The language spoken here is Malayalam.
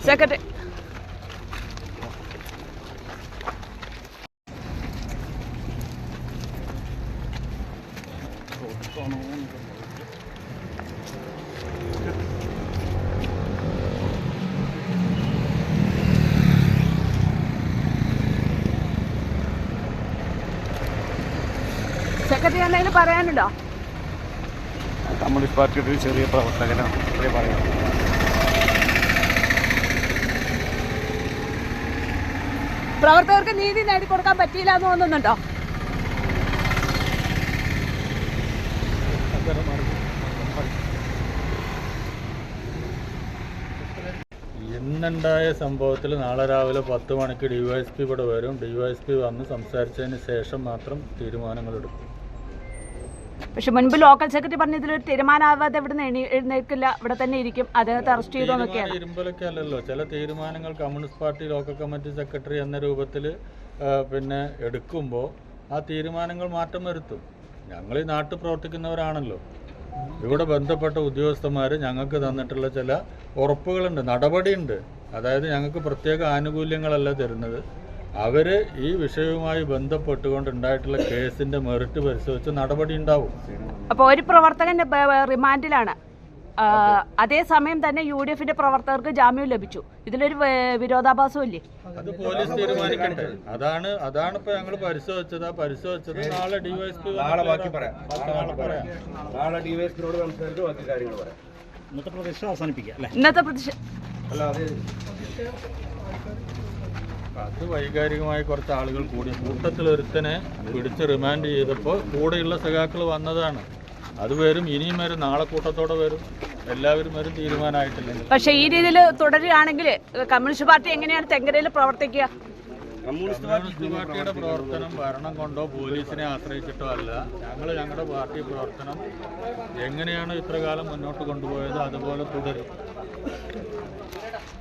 സെക്രട്ടറി സെക്രട്ടറി എന്തെങ്കിലും പറയാനുണ്ടോ? കമ്മ്യൂണിസ്റ്റ് പാർട്ടിയുടെ ഒരു ചെറിയ പ്രവർത്തകനാണ് പറയാം. പ്രവർത്തകർക്ക് നീതി നേടിക്കൊടുക്കാൻ പറ്റിയില്ല എന്ന് തോന്നുന്നുണ്ടോ? ഇന്നുണ്ടായ സംഭവത്തിൽ നാളെ രാവിലെ 10 മണിക്ക് DYSP ഇവിടെ വരും. DYSP വന്ന് സംസാരിച്ചതിന് ശേഷം മാത്രം തീരുമാനങ്ങളെടുക്കും. പക്ഷെ മുൻപ് ലോക്കൽ സെക്രട്ടറി പറഞ്ഞ ഇതിലൊരു തീരുമാനമാവാതെ ഇവിടെ എഴുന്നേൽക്കില്ല, ഇവിടെ തന്നെ ഇരിക്കും, അദ്ദേഹത്തെ അറസ്റ്റ് ചെയ്തോന്നൊക്കെയാണ്. ഇരുമ്പലൊക്കെ അല്ലല്ലോ, ചില തീരുമാനങ്ങൾ communist party local committee secretary എന്ന രൂപത്തിൽ പിന്നെ എടുക്കുമ്പോൾ ആ തീരുമാനങ്ങൾ മാറ്റം വരുത്തും. ഞങ്ങൾ ഈ നാട്ടിൽ പ്രവർത്തിക്കുന്നവരാണല്ലോ. ഇവിടെ ബന്ധപ്പെട്ട ഉദ്യോഗസ്ഥന്മാർ ഞങ്ങൾക്ക് തന്നിട്ടുള്ള ചില ഉറപ്പുകളുണ്ട്, നടപടിയുണ്ട്. അതായത് ഞങ്ങൾക്ക് പ്രത്യേക ആനുകൂല്യങ്ങളല്ല തരുന്നത്. അവർ ഈ വിഷയവുമായി ബന്ധപ്പെട്ടുകൊണ്ടുണ്ടായിട്ടുള്ള കേസിന്റെ മെറിറ്റ് പരിശോധിച്ച് നടപടി ഉണ്ടാവും. അപ്പോൾ ഒരു പ്രവർത്തകന്റെ റിമാൻഡിലാണ്, അതേസമയം തന്നെ UDFന്റെ പ്രവർത്തകർക്ക് ജാമ്യം ലഭിച്ചു. ഇതിലൊരു വിരോധാഭാസം ഇല്ലേ? അത് പോലീസ് തീരുമാനിക്കട്ടെ. അതാണ് ഇപ്പൊ ഞങ്ങൾ പരിശോധിച്ചത്. നാളെ DYSP ഇന്നത്തെ പ്രതിഷേധം അത് വൈകാരികമായി കുറച്ച് ആളുകൾ കൂടി കൂട്ടത്തിലൊരുത്തനെ പിടിച്ച് റിമാൻഡ് ചെയ്തപ്പോൾ കൂടെയുള്ള സഖാക്കൾ വന്നതാണ്. അത് വരും, ഇനിയും വരും, നാളെ കൂട്ടത്തോടെ വരും, എല്ലാവരും വരും, തീരുമാനമായിട്ടില്ലെങ്കിൽ. പക്ഷേ ഈ രീതിയിൽ തുടരുകയാണെങ്കിൽ കമ്മ്യൂണിസ്റ്റ് പാർട്ടി എങ്ങനെയാണ് തെങ്കരയിൽ പ്രവർത്തിക്കുക? കമ്മ്യൂണിസ്റ്റ് പാർട്ടിയുടെ പ്രവർത്തനം ഭരണം കൊണ്ടോ പോലീസിനെ ആശ്രയിച്ചിട്ടോ അല്ല. ഞങ്ങളുടെ പാർട്ടി പ്രവർത്തനം എങ്ങനെയാണ് ഇത്രകാലം മുന്നോട്ട് കൊണ്ടുപോയത് അതുപോലെ തുടരും.